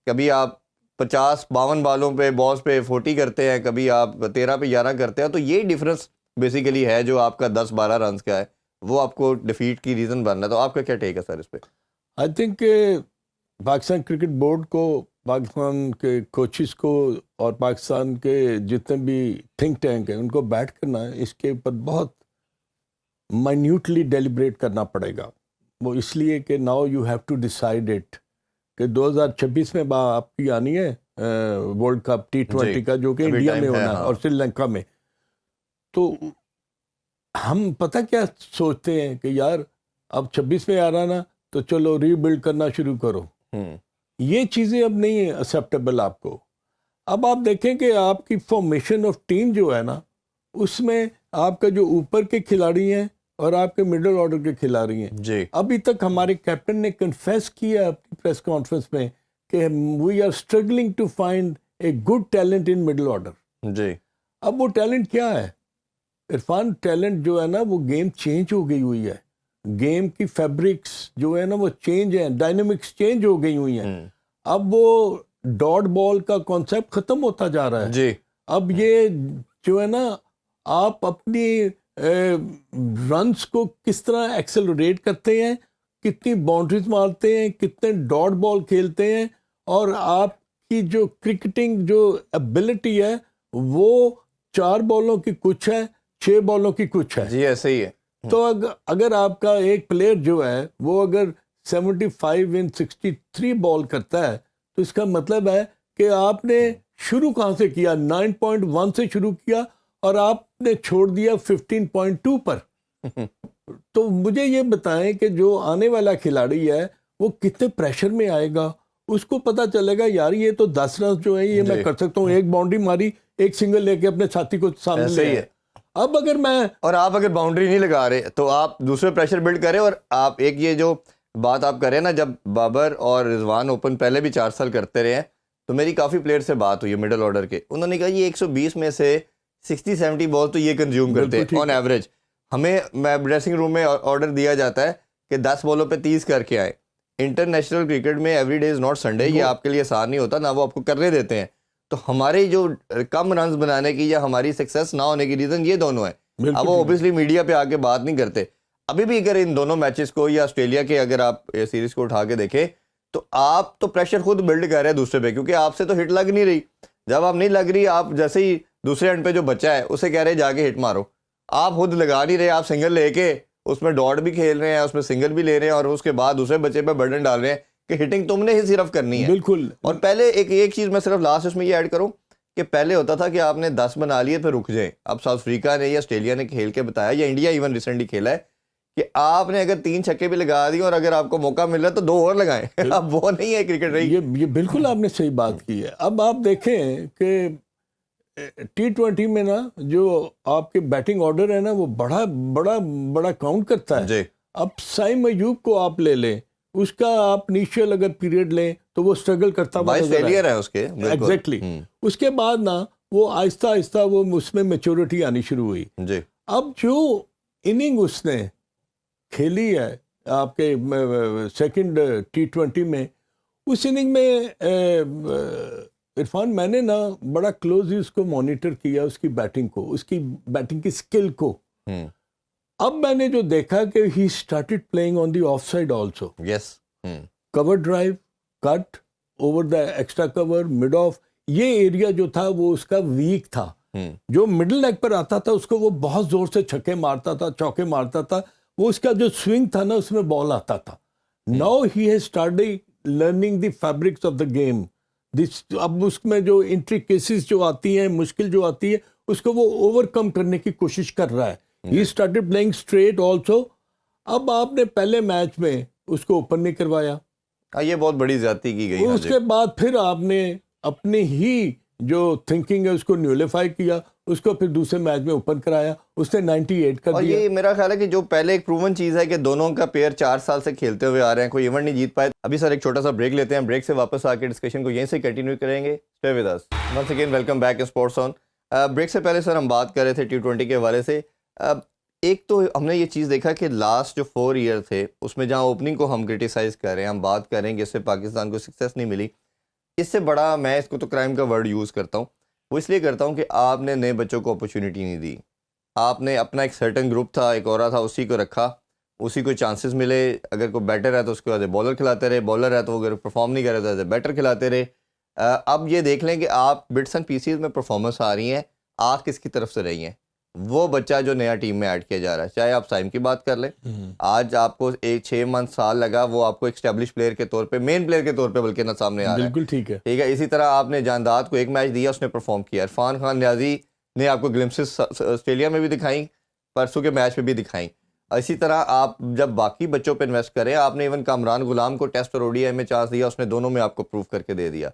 کبھی آپ 50-52 بالوں پہ بالز پہ 40 کرتے ہیں, کبھی آپ 13 پہ 11 کرتے ہیں. تو یہ ڈیفرنس بیسیکلی ہے جو آپ کا 10-12 رنز کا ہے, وہ آپ کو ڈیفیٹ کی ریزن بن رہا ہے. تو آپ کا کیا ٹیک ہے سر اس پہ؟ آئی تھنک کہ پاکستان کرکٹ بورڈ کو, پاکستان کے کوچز کو, اور پاکستان کے جتنے بھی تھنک ٹینک ہیں ان کو بیٹھ کرنا اس کے اوپر بہت مائنیوٹلی ڈیلیبریٹ کرنا پڑے گا. وہ اس لیے کہ now you have to decide it کہ 2026 میں آپ کی آنی ہے ورلڈ کپ T20 کا, جو کہ انڈیا میں ہونا ہے اور سری لنکا میں. تو ہم پتہ کیا سوچتے ہیں کہ یار اب 26 میں آ رہا نا تو چلو ری بلڈ کرنا شروع کرو. یہ چیزیں اب نہیں ایکسیپٹیبل آپ کو. اب آپ دیکھیں کہ آپ کی فارمیشن آف ٹیم جو ہے نا اس میں آپ کا جو اوپر کے کھلاڑی ہیں اور آپ کے مڈل آرڈر کے کھلاڑی ہیں. جی ابھی تک ہمارے کیپٹن نے کنفیس کیا اپنی پریس کانفرنس میں کہ we are struggling to find a good talent in middle order. جی اب وہ ٹیلنٹ کیا ہے عرفان؟ ٹیلنٹ جو ہے نا وہ گیم چینج ہو گئی ہوئی ہے. گیم کی فیبرکس جو ہے نا وہ چینج ہیں, ڈائنامکس چینج ہو گئی ہوئی ہیں. اب وہ ڈاٹ بال کا کانسیپٹ ختم ہوتا جا رہا ہے. جی اب یہ جو ہے نا آپ اپنی رنس کو کس طرح ایکسلریٹ کرتے ہیں, کتنی باؤنڈریز مارتے ہیں, کتنے ڈاٹ بال کھیلتے ہیں, اور آپ کی جو کرکٹنگ جو ایبلٹی ہے وہ 4 بالوں کی کچھ ہے, 6 بالوں کی کچھ ہے. جی ایسے ہی ہے. تو اگر آپ کا ایک پلیئر جو ہے وہ اگر 75 ان 63 بال کرتا ہے تو اس کا مطلب ہے کہ آپ نے شروع کہاں سے کیا؟ 9.1 سے شروع کیا اور آپ نے چھوڑ دیا 15.2 پر. تو مجھے یہ بتائیں کہ جو آنے والا کھلاڑی ہے وہ کتنے پریشر میں آئے گا. اس کو پتا چلے گا یار یہ تو 10 رنز جو ہیں یہ میں کر سکتا ہوں, ایک باؤنڈری ماری, ایک سنگل لے کے اپنے ساتھی کو سامنے لے آئے. اب اگر میں اور آپ اگر باؤنڈری نہیں لگا رہے تو آپ دوسرے پریشر بلڈ کریں. اور آپ ایک یہ جو بات آپ کریں نا, جب بابر اور رضوان اوپن پہلے بھی 4 سال کرتے رہے ہیں تو میری کافی پلیئر سے بات ہوئی ہے مڈل آرڈر کے, انہوں نے کہا یہ 120 میں سے 60-70 بال تو یہ کنزیوم کرتے ہیں آن ایوریج. ہمیں ڈریسنگ روم میں آرڈر دیا جاتا ہے کہ 10 بالوں پہ 30 کر کے آئیں. انٹرنیشنل کرکٹ میں every day is not Sunday, یہ آپ کے لیے آسان نہیں ہوتا, نہ وہ آپ کو کرنے دیتے ہیں. تو ہمارے جو کم رنز بنانے کی یا ہماری سکسیس نہ ہونے کی ریزن یہ دونوں ہیں. اب وہ اوبیسلی میڈیا پہ آ کے بات نہیں کرتے. ابھی بھی اگر ان دونوں میچز کو یا آسٹریلیا کے اگر آپ سیریز کو اٹھا کے دیکھیں تو آپ تو پریشر خود بلڈ کر رہے ہیں دوسرے پہ, کیونکہ آپ سے تو ہٹ لگ نہیں رہی. جب آپ نہیں لگ رہی, آپ جیسے ہی دوسرے اینڈ پہ جو بچہ ہے اسے کہہ رہے جا کے ہٹ مارو, آپ خود لگا نہیں رہے, آپ سنگل لے کے اس میں ڈاٹ بھی کھیل رہے ہیں, اس میں سنگل بھی لے رہے ہیں, اور اس کے بعد دوسرے بچے پہ برڈن ڈال رہے ہیں کہ ہٹنگ تم نے ہی صرف کرنی ہے. بالکل. اور پہلے ایک چیز میں صرف لاسٹ اس میں یہ ایڈ کروں کہ پہلے ہوتا تھا کہ آپ نے 10 بنا لیے پھر رک جائیں. اب ساؤتھ افریقہ نے یا آسٹریلیا نے کھیل کے بتایا, یا انڈیا ایون ریسنٹلی کھیلا ہے, کہ آپ نے اگر 3 چھکے بھی لگا دی اور اگر آپ کو موقع مل رہا ہے تو 2 اور لگائیں. اب وہ نہیں ہے کرکٹ رہی. یہ بالکل آپ نے صحیح بات کی ہے. اب آپ دیکھیں کہ T20 میں نا جو آپ کے بیٹنگ آرڈر ہے نا وہ بڑا بڑا بڑا کاؤنٹ کرتا ہے. جی اب سائم ایوب کو آپ لے لیں, اس کا آپ انیشیل اگر پیریڈ لیں تو وہ سٹرگل کرتا ہوا فیلئر ہے اس کے. ایگزیکٹلی. اس کے بعد نا وہ آہستہ آہستہ وہ اس میں میچورٹی آنی شروع ہوئی. جی اب جو اننگ اس نے کھیلی ہے آپ کے سیکنڈ T20 میں, اس اننگ میں عرفان میں نے نا بڑا کلوزلی اس کو مانیٹر کیا, اس کی بیٹنگ کو, اس کی بیٹنگ کی سکل کو. اب میں نے جو دیکھا کہ he started playing on the off side also. Yes. Cover drive, cut, over the extra cover, mid off, یہ ایریا جو تھا وہ اس کا ویک تھا. جو مڈل لیگ پر آتا تھا اس کو وہ بہت زور سے چھکے مارتا تھا, چوکے مارتا تھا, وہ اس کا جو سوئنگ تھا نا اس میں بال آتا تھا. Now he has started learning the fabrics of the game. اب اس میں جو انٹریکیسیز جو آتی ہیں, مشکل جو آتی ہے, اس کو وہ اوور کم کرنے کی کوشش کر رہا ہے. He started playing straight also. اب آپ نے پہلے میچ میں اس کو اوپن نہیں کروایا, یہ بہت بڑی زیادتی کی گئی. اس کے بعد پھر آپ نے اپنی ہی جو تھنکنگ ہے اس کو نیولیفائی کیا, اس کو پھر دوسرے میچ میں اوپن کرایا, اس نے 98 کر دیا. اور یہ میرا خیال ہے کہ جو پہلے ایک پروون چیز ہے کہ دونوں کا پیئر 4 سال سے کھیلتے ہوئے آ رہے ہیں, کوئی ایونٹ نہیں جیت پائے. ابھی سر ایک چھوٹا سا بریک لیتے ہیں, بریک سے واپس آ کے ڈسکشن کو یہیں سے کنٹینیو کریں گے. Stay with us. Once again welcome back in sports on. Break سے پہلے سر ہم بات کر رہے تھے T20 کے حوالے سے. ایک تو ہم نے یہ چیز دیکھا کہ لاسٹ جو 4 ایئر تھے اس میں جہاں اوپننگ کو ہم کرٹیسائز کر رہے ہیں, ہم بات کریں کہ اس سے پاکستان کو سکسیس نہیں ملی, اس سے بڑا میں اس کو تو کرائم کا ورڈ یوز کرتا ہوں. وہ اس لیے کرتا ہوں کہ آپ نے نئے بچوں کو اپرچونیٹی نہیں دی. آپ نے اپنا ایک سرٹن گروپ تھا, ایک اور تھا, اسی کو رکھا, اسی کو چانسز ملے. اگر کوئی بیٹر ہے تو اس کو ایز اے بالر کھلاتے رہے, بالر ہے تو اگر پرفارم نہیں کرے تو ایز اے بیٹر کھلاتے رہے. اب یہ دیکھ لیں کہ آپ بٹس اینڈ پیسز میں پرفارمنس آ رہی ہیں, آج کس کی طرف سے رہی ہیں؟ وہ بچہ جو نیا ٹیم میں ایڈ کیا جا رہا ہے, چاہے آپ سائم کی بات کر لیں, آج آپ کو 6 منتھ سال لگا, وہ آپ کو ایک اسٹیبلش پلیئر کے طور پہ, مین پلیئر کے طور پہ بلکہ نہ سامنے آ رہا ہے. بالکل ٹھیک ہے. ٹھیک ہے. اسی طرح آپ نے جانداد کو ایک میچ دیا, اس نے پرفارم کیا. عرفان خان نیازی نے آپ کو گلمسز آسٹریلیا میں بھی دکھائیں, پرسوں کے میچ میں بھی دکھائیں. اسی طرح آپ جب باقی بچوں پہ انویسٹ کریں, آپ نے ایون کامران غلام کو ٹیسٹ اور اوڈی آئی میں چانس دیا, اس نے دونوں میں آپ کو پروف کر کے دے دیا.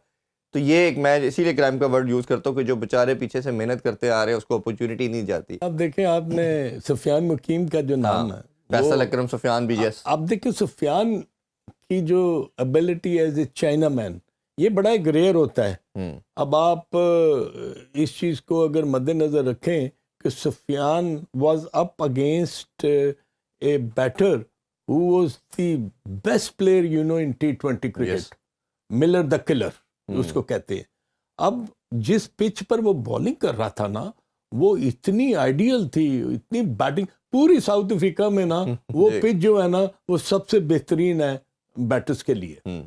تو یہ ایک میں اسی لیے کرائم کا ورڈ یوز کرتا ہوں کہ جو بیچارے پیچھے سے محنت کرتے آ رہے ہیں اس کو اپرچونٹی نہیں جاتی. اب دیکھیں, آپ نے سفیان مقیم کا جو نام ہے, فیصل اکرم سفیان بھی, یس. اب دیکھیں سفیان کی جو ابیلٹی ایز اے چائنا مین, یہ بڑا ایک ریئر ہوتا ہے. اب آپ اس چیز کو اگر مد نظر رکھیں کہ Sufyan was up against a batter who was the best player in T20 cricket, Miller the killer اس کو کہتے ہیں. اب جس پچ پر وہ بالنگ کر رہا تھا نا, وہ اتنی آئیڈیل تھی, اتنی بیٹنگ, پوری ساؤتھ افریقہ میں نا وہ پچ جو ہے نا وہ سب سے بہترین ہے بیٹرز کے لیے.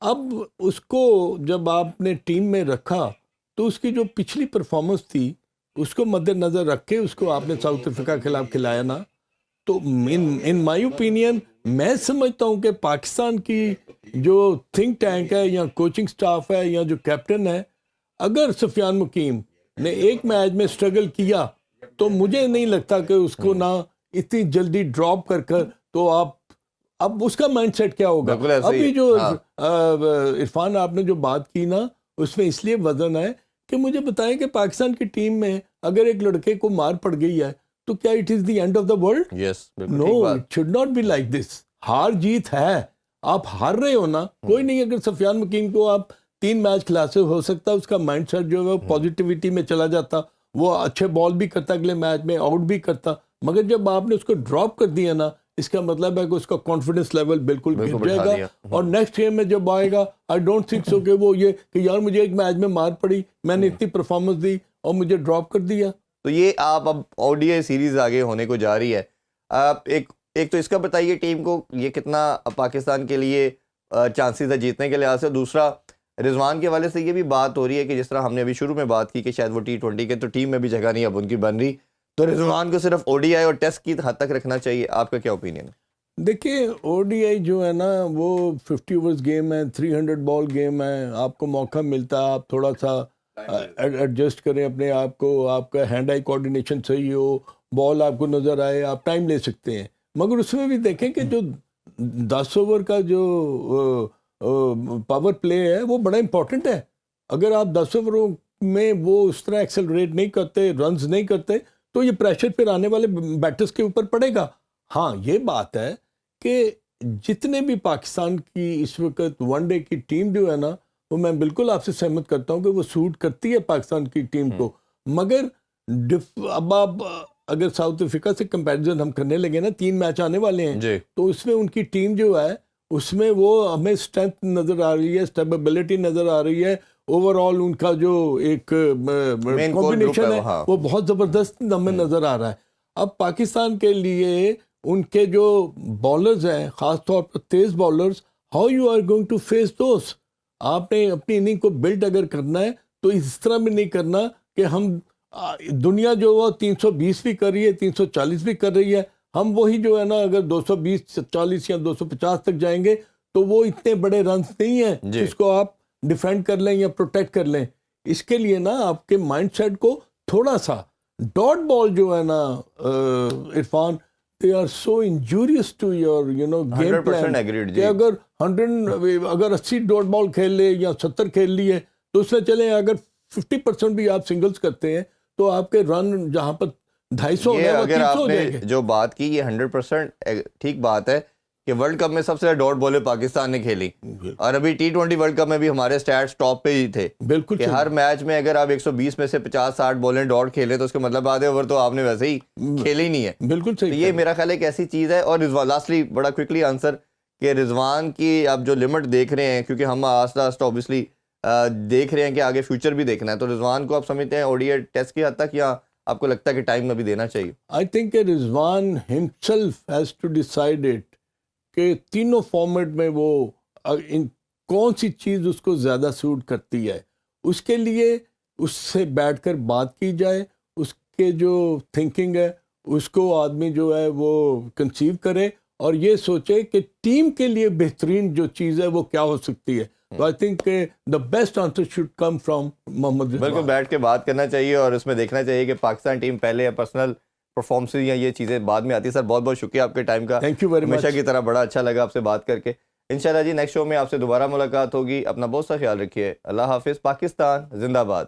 اب اس کو جب آپ نے ٹیم میں رکھا تو اس کی جو پچھلی پرفارمنس تھی اس کو مد نظر رکھ کے اس کو آپ نے ساؤتھ افریقہ کے خلاف کھلایا نا, تو ان مائی اوپینین میں سمجھتا ہوں کہ پاکستان کی جو تھنک ٹینک ہے یا کوچنگ سٹاف ہے یا جو کیپٹن ہے, اگر سفیان مقیم نے ایک میچ میں سٹرگل کیا تو مجھے نہیں لگتا کہ اس کو نہ اتنی جلدی ڈراپ کر تو آپ اب اس کا مائنڈ سیٹ کیا ہوگا. ابھی جو عرفان آپ نے جو بات کی نا اس میں اس لیے وزن ہے کہ مجھے بتائیں کہ پاکستان کی ٹیم میں اگر ایک لڑکے کو مار پڑ گئی ہے تو کیا it is the end of the world? No, it should not be like this. ہار جیت ہے, آپ ہار رہے ہو نا, کوئی نہیں. اگر سفیان مقیم کو آپ 3 میچ کھلاتے ہو سکتا اس کا مائنڈ سیٹ جو ہے وہ پازیٹیوٹی میں چلا جاتا, وہ اچھے بال بھی کرتا, اگلے میچ میں آؤٹ بھی کرتا. مگر جب آپ نے اس کو ڈراپ کر دیا نا, اس کا مطلب ہے کہ اس کا کانفیڈنس لیول بالکل گر جائے گا, اور نیکسٹ گیم میں جب آئے گا آئی ڈونٹ تھنک سو کہ وہ یہ کہ یار مجھے ایک میچ میں مار پڑی, میں نے اتنی پرفارمنس دی اور مجھے ڈراپ کر دیا. تو یہ آپ اب او ڈی آئی سیریز آگے ہونے کو جا رہی ہے. ایک تو اس کا بتائیے ٹیم کو یہ کتنا پاکستان کے لیے چانسز ہے جیتنے کے لحاظ سے. دوسرا رضوان کے حوالے سے یہ بھی بات ہو رہی ہے کہ جس طرح ہم نے ابھی شروع میں بات کی کہ شاید وہ T20 کے تو ٹیم میں بھی جگہ نہیں اب ان کی بن رہی, تو رضوان کو صرف او ڈی آئی اور ٹیسٹ کی حد تک رکھنا چاہیے. آپ کا کیا اوپینین ہے؟ دیکھیے او ڈی آئی جو ہے نا وہ 50 اوورز گیم ہے, 300 بال گیم ہے. آپ کو موقع ملتا ہے آپ تھوڑا سا ایڈجسٹ کریں اپنے آپ کو, آپ کا ہینڈ آئی کوآرڈینیشن صحیح ہو, بال آپ کو نظر آئے, آپ ٹائم لے سکتے ہیں. مگر اس میں بھی دیکھیں کہ جو 10 اوور کا جو پاور پلے ہے وہ بڑا امپورٹنٹ ہے. اگر آپ 10 اووروں میں وہ اس طرح ایکسلریٹ نہیں کرتے, رنز نہیں کرتے, تو یہ پریشر پھر آنے والے بیٹرز کے اوپر پڑے گا. ہاں یہ بات ہے کہ جتنے بھی پاکستان کی اس وقت ون ڈے کی ٹیم جو ہے نا, وہ میں بالکل آپ سے سہمت کرتا ہوں کہ وہ سوٹ کرتی ہے پاکستان کی ٹیم کو. مگر اب آپ اگر ساؤتھ افریقہ سے کمپیریزن ہم کرنے لگے نا, 3 میچ آنے والے ہیں, تو اس میں ان کی ٹیم جو ہے اس میں وہ ہمیں اسٹرینتھ نظر آ رہی ہے, اسٹیبلٹی نظر آ رہی ہے, اوور آل ان کا جو ایک کمبینیشن ہے وہ بہت زبردست ہمیں نظر آ رہا ہے. اب پاکستان کے لیے ان کے جو بالرز ہیں, خاص طور پر تیز bowlers, how you are going to face those. آپ نے اپنی اننگ کو بلڈ اگر کرنا ہے تو اس طرح بھی نہیں کرنا کہ ہم دنیا جو وہ 320 بھی کر رہی ہے, 340 بھی کر رہی ہے, ہم وہی جو ہے نا اگر 220 40 یا 250 تک جائیں گے تو وہ اتنے بڑے رنز نہیں ہیں جس کو آپ ڈیفینڈ کر لیں یا پروٹیکٹ کر لیں. اس کے لیے نا آپ کے مائنڈ سیٹ کو تھوڑا سا ڈاٹ بال جو ہے نا Irfan, they are so injurious to your game plan کہ اگر 80 ڈاٹ بال کھیل لے یا 70 کھیل لیے تو اس میں چلیں اگر 50% بھی آپ سنگلز کرتے ہیں تو آپ کے رن جہاں پر 250 ہو گئے وہ 300 ہو جائیں گے. جو بات کی یہ 100% ٹھیک بات ہے کہ ورلڈ کپ میں سب سے زیادہ ڈاٹ بالیں پاکستان نے کھیلی, اور ابھی T20 ورلڈ کپ میں بھی ہمارے سٹیٹس ٹاپ پہ ہی تھے. بالکل کہ ہر میچ میں اگر آپ 120 میں سے 50-60 بالیں ڈاٹ کھیلیں تو اس کا مطلب آدھے اوور تو آپ نے ویسے ہی کھیلے ہی نہیں ہے. بالکل صحیح. یہ میرا خیال ایک ایسی چیز ہے. اور لاسٹلی بڑا کوئکلی آنسر کہ رضوان کی آپ جو لمٹ دیکھ رہے ہیں, کیونکہ ہم آہستہ آہستہ اوبیسلی دیکھ رہے ہیں کہ آگے فیوچر بھی دیکھنا ہے, تو رضوان کو آپ سمجھتے ہیں او ڈی آئی ٹیسٹ کی حد تک, یا آپ کو لگتا ہے کہ ٹائم ابھی دینا چاہیے؟ آئی تھنک کہ Rizwan himself has to decide it کہ تینوں فارمیٹ میں وہ کون سی چیز اس کو زیادہ سوٹ کرتی ہے. اس کے لیے اس سے بیٹھ کر بات کی جائے, اس کے جو تھنکنگ ہے اس کو آدمی جو ہے وہ کنسیو کرے اور یہ سوچے کہ ٹیم کے لیے بہترین جو چیز ہے وہ کیا ہو سکتی ہے. تو I think the best answer should come from Muhammad Rizwan. بالکل بیٹھ کے بات کرنا چاہیے اور اس میں دیکھنا چاہیے کہ پاکستان ٹیم پہلے پرسنل پرفارمنسز یا یہ چیزیں بعد میں آتی ہے. سر بہت بہت شکریہ آپ کے ٹائم کا, تھینک یو ویری مچ. ہمیشہ کی طرح بڑا اچھا لگا آپ سے بات کر کے. انشاءاللہ جی نیکسٹ شو میں آپ سے دوبارہ ملاقات ہوگی. اپنا بہت سا خیال رکھیے. اللہ حافظ. پاکستان زندہ باد.